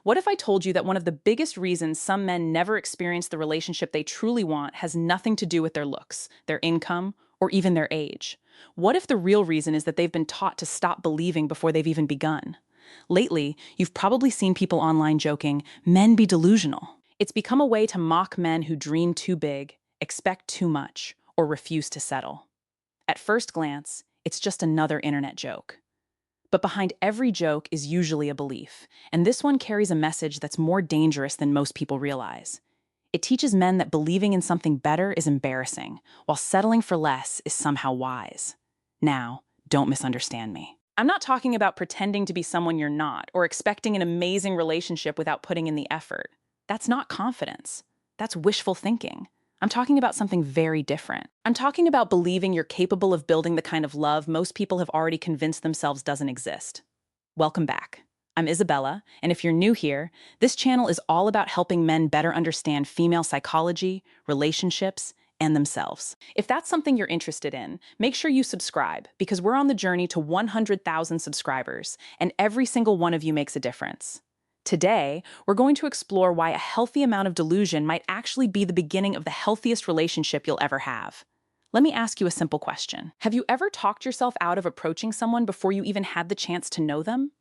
What if I told you that one of the biggest reasons some men never experience the relationship they truly want has nothing to do with their looks, their income, or even their age? What if the real reason is that they've been taught to stop believing before they've even begun? Lately, you've probably seen people online joking, "Men be delusional." It's become a way to mock men who dream too big, expect too much, or refuse to settle. At first glance, it's just another internet joke. But behind every joke is usually a belief, and this one carries a message that's more dangerous than most people realize. It teaches men that believing in something better is embarrassing, while settling for less is somehow wise. Now, don't misunderstand me. I'm not talking about pretending to be someone you're not, or expecting an amazing relationship without putting in the effort. That's not confidence. That's wishful thinking. I'm talking about something very different. I'm talking about believing you're capable of building the kind of love most people have already convinced themselves doesn't exist. Welcome back. I'm Isabella, and if you're new here, this channel is all about helping men better understand female psychology, relationships, and themselves. If that's something you're interested in, make sure you subscribe, because we're on the journey to 100,000 subscribers, and every single one of you makes a difference. Today, we're going to explore why a healthy amount of delusion might actually be the beginning of the healthiest relationship you'll ever have. Let me ask you a simple question. Have you ever talked yourself out of approaching someone before you even had the chance to know them?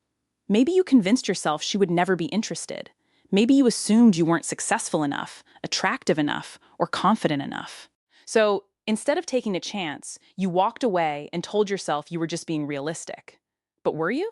Maybe you convinced yourself she would never be interested. Maybe you assumed you weren't successful enough, attractive enough, or confident enough. So, instead of taking a chance, you walked away and told yourself you were just being realistic. But were you?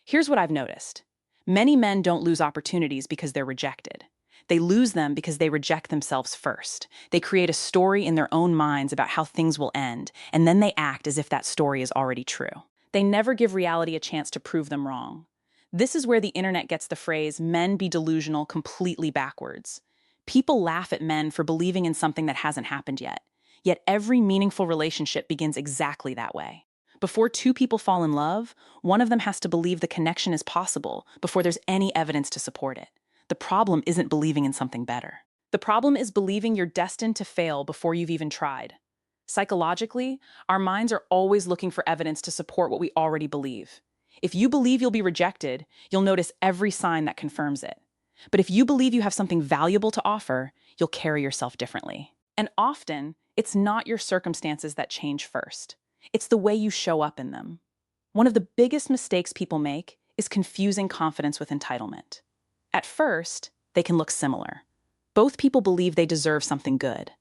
Here's what I've noticed. Many men don't lose opportunities because they're rejected. They lose them because they reject themselves first. They create a story in their own minds about how things will end, and then they act as if that story is already true. They never give reality a chance to prove them wrong. This is where the internet gets the phrase "men be delusional" completely backwards. People laugh at men for believing in something that hasn't happened yet every meaningful relationship begins exactly that way. Before two people fall in love, one of them has to believe the connection is possible before there's any evidence to support it. The problem isn't believing in something better. The problem is believing you're destined to fail before you've even tried. Psychologically, our minds are always looking for evidence to support what we already believe. If you believe you'll be rejected, you'll notice every sign that confirms it. But if you believe you have something valuable to offer, you'll carry yourself differently. And often, it's not your circumstances that change first. It's the way you show up in them. One of the biggest mistakes people make is confusing confidence with entitlement. At first, they can look similar. Both people believe they deserve something good.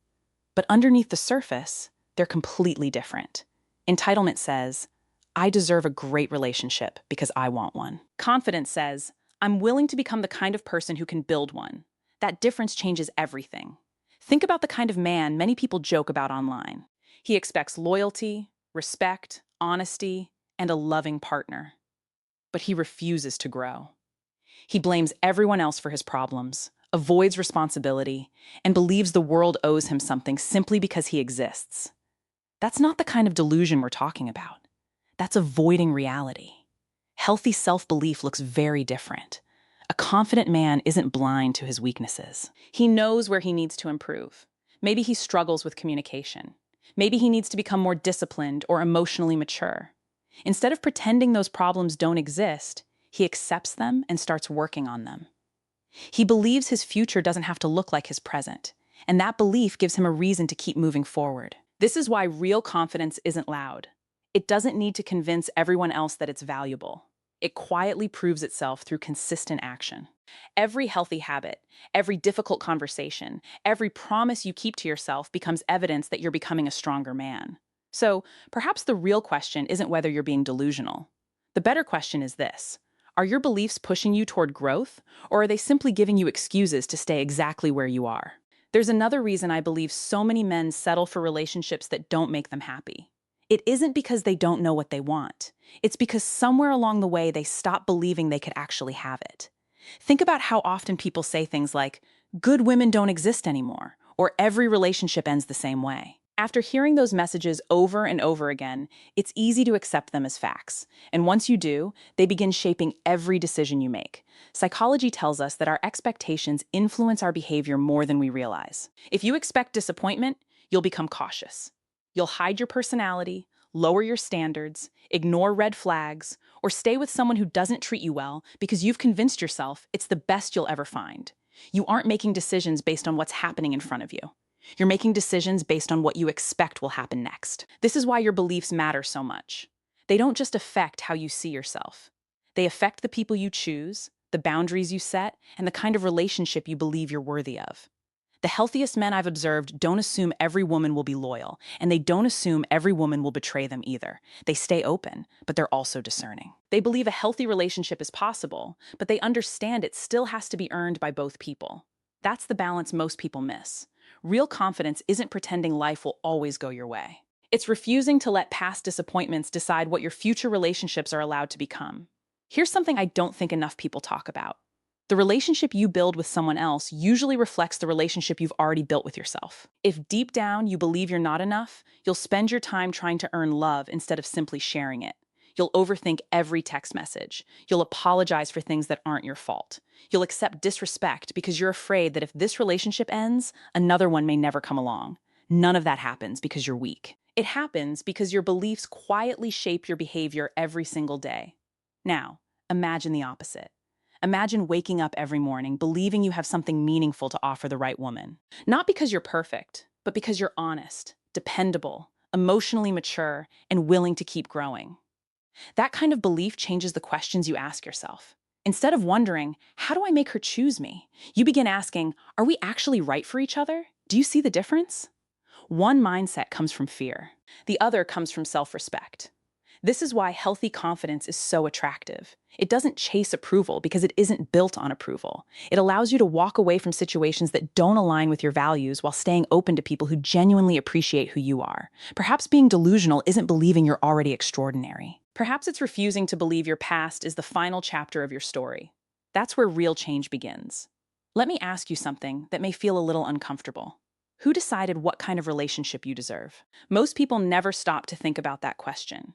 But underneath the surface, they're completely different. Entitlement says, "I deserve a great relationship because I want one." Confidence says, "I'm willing to become the kind of person who can build one." That difference changes everything. Think about the kind of man many people joke about online. He expects loyalty, respect, honesty, and a loving partner. But he refuses to grow. He blames everyone else for his problems, avoids responsibility, and believes the world owes him something simply because he exists. That's not the kind of delusion we're talking about. That's avoiding reality. Healthy self-belief looks very different. A confident man isn't blind to his weaknesses. He knows where he needs to improve. Maybe he struggles with communication. Maybe he needs to become more disciplined or emotionally mature. Instead of pretending those problems don't exist, he accepts them and starts working on them. He believes his future doesn't have to look like his present, and that belief gives him a reason to keep moving forward. This is why real confidence isn't loud. It doesn't need to convince everyone else that it's valuable. It quietly proves itself through consistent action. Every healthy habit, every difficult conversation, every promise you keep to yourself becomes evidence that you're becoming a stronger man. So, perhaps the real question isn't whether you're being delusional. The better question is this: are your beliefs pushing you toward growth, or are they simply giving you excuses to stay exactly where you are? There's another reason I believe so many men settle for relationships that don't make them happy. It isn't because they don't know what they want. It's because somewhere along the way they stop believing they could actually have it. Think about how often people say things like, "Good women don't exist anymore," or "Every relationship ends the same way." After hearing those messages over and over again, it's easy to accept them as facts. And once you do, they begin shaping every decision you make. Psychology tells us that our expectations influence our behavior more than we realize. If you expect disappointment, you'll become cautious. You'll hide your personality, lower your standards, ignore red flags, or stay with someone who doesn't treat you well because you've convinced yourself it's the best you'll ever find. You aren't making decisions based on what's happening in front of you. You're making decisions based on what you expect will happen next. This is why your beliefs matter so much. They don't just affect how you see yourself. They affect the people you choose, the boundaries you set, and the kind of relationship you believe you're worthy of. The healthiest men I've observed don't assume every woman will be loyal, and they don't assume every woman will betray them either. They stay open, but they're also discerning. They believe a healthy relationship is possible, but they understand it still has to be earned by both people. That's the balance most people miss. Real confidence isn't pretending life will always go your way. It's refusing to let past disappointments decide what your future relationships are allowed to become. Here's something I don't think enough people talk about. The relationship you build with someone else usually reflects the relationship you've already built with yourself. If deep down you believe you're not enough, you'll spend your time trying to earn love instead of simply sharing it. You'll overthink every text message. You'll apologize for things that aren't your fault. You'll accept disrespect because you're afraid that if this relationship ends, another one may never come along. None of that happens because you're weak. It happens because your beliefs quietly shape your behavior every single day. Now, imagine the opposite. Imagine waking up every morning believing you have something meaningful to offer the right woman. Not because you're perfect, but because you're honest, dependable, emotionally mature, and willing to keep growing. That kind of belief changes the questions you ask yourself. Instead of wondering, how do I make her choose me? You begin asking, are we actually right for each other? Do you see the difference? One mindset comes from fear. The other comes from self-respect. This is why healthy confidence is so attractive. It doesn't chase approval because it isn't built on approval. It allows you to walk away from situations that don't align with your values while staying open to people who genuinely appreciate who you are. Perhaps being delusional isn't believing you're already extraordinary. Perhaps it's refusing to believe your past is the final chapter of your story. That's where real change begins. Let me ask you something that may feel a little uncomfortable. Who decided what kind of relationship you deserve? Most people never stop to think about that question.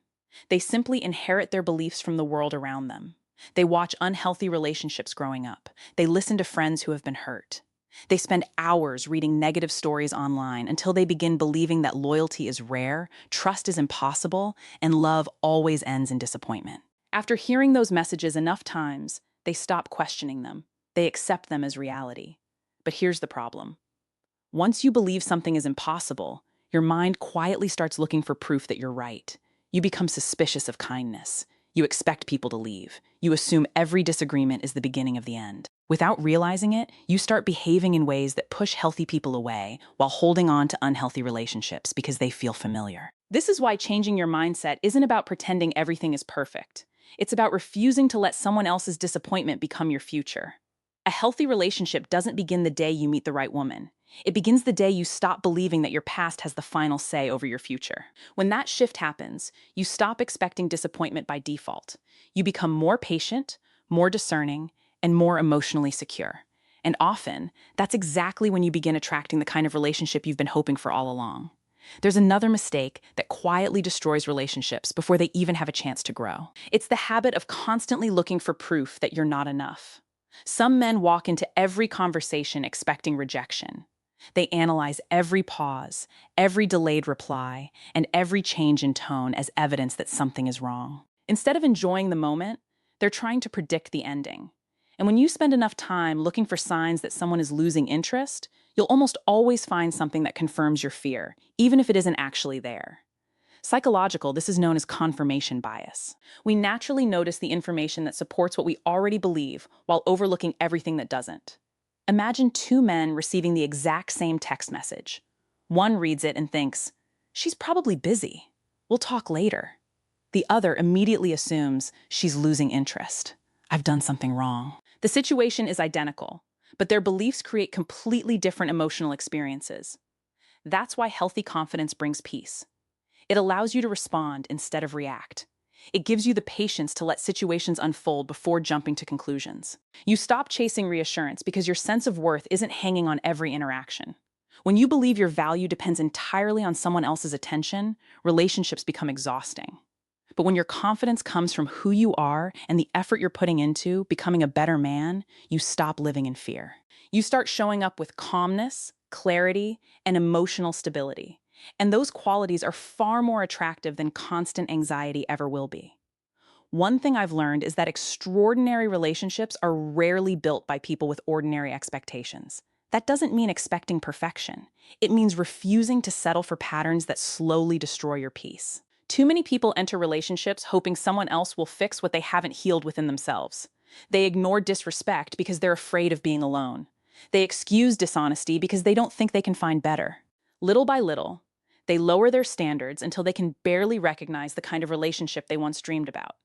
They simply inherit their beliefs from the world around them. They watch unhealthy relationships growing up. They listen to friends who have been hurt. They spend hours reading negative stories online until they begin believing that loyalty is rare, trust is impossible, and love always ends in disappointment. After hearing those messages enough times, they stop questioning them. They accept them as reality. But here's the problem. Once you believe something is impossible, your mind quietly starts looking for proof that you're right. You become suspicious of kindness. You expect people to leave. You assume every disagreement is the beginning of the end. Without realizing it, you start behaving in ways that push healthy people away while holding on to unhealthy relationships because they feel familiar. This is why changing your mindset isn't about pretending everything is perfect. It's about refusing to let someone else's disappointment become your future. A healthy relationship doesn't begin the day you meet the right woman. It begins the day you stop believing that your past has the final say over your future. When that shift happens, you stop expecting disappointment by default. You become more patient, more discerning, and more emotionally secure. And often, that's exactly when you begin attracting the kind of relationship you've been hoping for all along. There's another mistake that quietly destroys relationships before they even have a chance to grow. It's the habit of constantly looking for proof that you're not enough. Some men walk into every conversation expecting rejection. They analyze every pause, every delayed reply, and every change in tone as evidence that something is wrong. Instead of enjoying the moment, they're trying to predict the ending. And when you spend enough time looking for signs that someone is losing interest, you'll almost always find something that confirms your fear, even if it isn't actually there. This is known as confirmation bias. We naturally notice the information that supports what we already believe while overlooking everything that doesn't. Imagine two men receiving the exact same text message. One reads it and thinks, "She's probably busy. We'll talk later." The other immediately assumes she's losing interest. "I've done something wrong." The situation is identical, but their beliefs create completely different emotional experiences. That's why healthy confidence brings peace. It allows you to respond instead of react. It gives you the patience to let situations unfold before jumping to conclusions. You stop chasing reassurance because your sense of worth isn't hanging on every interaction. When you believe your value depends entirely on someone else's attention, relationships become exhausting. But when your confidence comes from who you are and the effort you're putting into becoming a better man, you stop living in fear. You start showing up with calmness, clarity, and emotional stability. And those qualities are far more attractive than constant anxiety ever will be. One thing I've learned is that extraordinary relationships are rarely built by people with ordinary expectations. That doesn't mean expecting perfection. It means refusing to settle for patterns that slowly destroy your peace. Too many people enter relationships hoping someone else will fix what they haven't healed within themselves. They ignore disrespect because they're afraid of being alone. They excuse dishonesty because they don't think they can find better. Little by little, they lower their standards until they can barely recognize the kind of relationship they once dreamed about.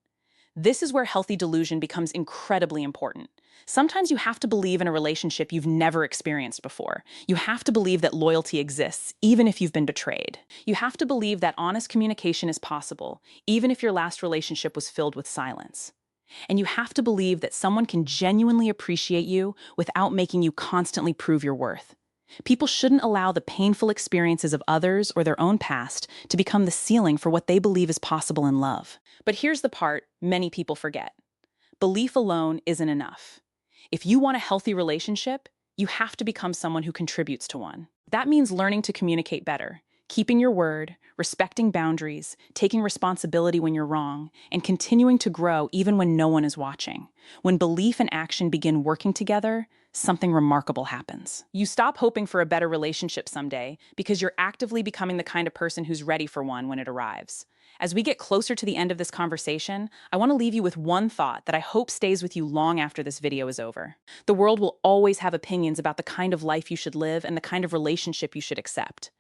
This is where healthy delusion becomes incredibly important. Sometimes you have to believe in a relationship you've never experienced before. You have to believe that loyalty exists, even if you've been betrayed. You have to believe that honest communication is possible, even if your last relationship was filled with silence. And you have to believe that someone can genuinely appreciate you without making you constantly prove your worth. People shouldn't allow the painful experiences of others or their own past to become the ceiling for what they believe is possible in love. But here's the part many people forget. Belief alone isn't enough. If you want a healthy relationship, you have to become someone who contributes to one. That means learning to communicate better, keeping your word, respecting boundaries, taking responsibility when you're wrong, and continuing to grow even when no one is watching. When belief and action begin working together, something remarkable happens. You stop hoping for a better relationship someday because you're actively becoming the kind of person who's ready for one when it arrives. As we get closer to the end of this conversation, I want to leave you with one thought that I hope stays with you long after this video is over. The world will always have opinions about the kind of life you should live and the kind of relationship you should accept.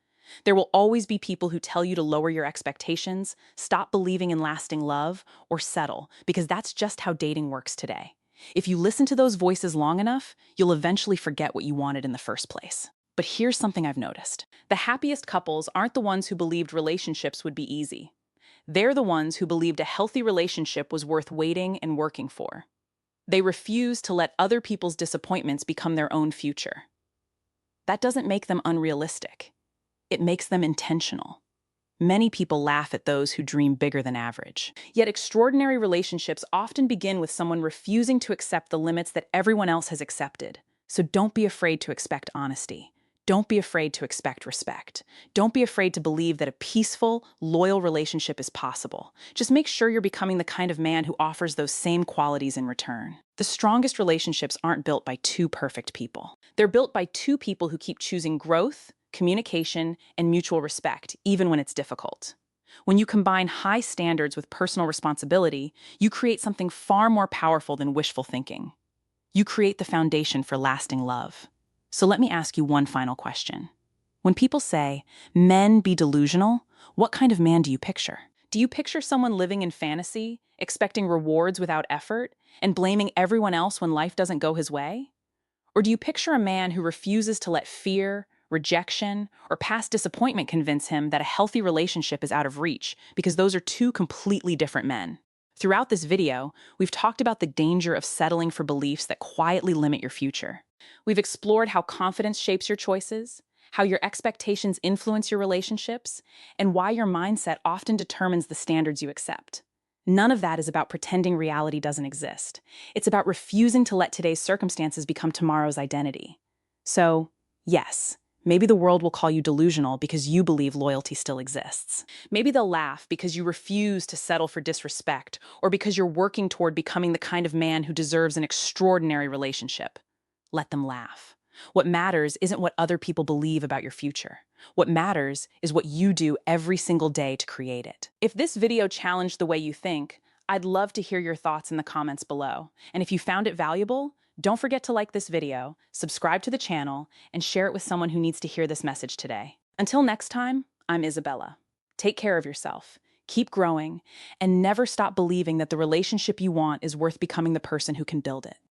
There will always be people who tell you to lower your expectations, stop believing in lasting love, or settle, because that's just how dating works today. If you listen to those voices long enough, you'll eventually forget what you wanted in the first place. But here's something I've noticed. The happiest couples aren't the ones who believed relationships would be easy. They're the ones who believed a healthy relationship was worth waiting and working for. They refused to let other people's disappointments become their own future. That doesn't make them unrealistic. It makes them intentional. Many people laugh at those who dream bigger than average. Yet extraordinary relationships often begin with someone refusing to accept the limits that everyone else has accepted. So don't be afraid to expect honesty. Don't be afraid to expect respect. Don't be afraid to believe that a peaceful, loyal relationship is possible. Just make sure you're becoming the kind of man who offers those same qualities in return. The strongest relationships aren't built by two perfect people. They're built by two people who keep choosing growth, communication, and mutual respect, even when it's difficult. When you combine high standards with personal responsibility, you create something far more powerful than wishful thinking. You create the foundation for lasting love. So let me ask you one final question. When people say, men be delusional, what kind of man do you picture? Do you picture someone living in fantasy, expecting rewards without effort, and blaming everyone else when life doesn't go his way? Or do you picture a man who refuses to let fear, rejection, or past disappointment convince him that a healthy relationship is out of reach, because those are two completely different men? Throughout this video, we've talked about the danger of settling for beliefs that quietly limit your future. We've explored how confidence shapes your choices, how your expectations influence your relationships, and why your mindset often determines the standards you accept. None of that is about pretending reality doesn't exist. It's about refusing to let today's circumstances become tomorrow's identity. So, yes, maybe the world will call you delusional because you believe loyalty still exists. Maybe they'll laugh because you refuse to settle for disrespect, or because you're working toward becoming the kind of man who deserves an extraordinary relationship. Let them laugh. What matters isn't what other people believe about your future. What matters is what you do every single day to create it. If this video challenged the way you think, I'd love to hear your thoughts in the comments below. And if you found it valuable, don't forget to like this video, subscribe to the channel, and share it with someone who needs to hear this message today. Until next time, I'm Isabella. Take care of yourself, keep growing, and never stop believing that the relationship you want is worth becoming the person who can build it.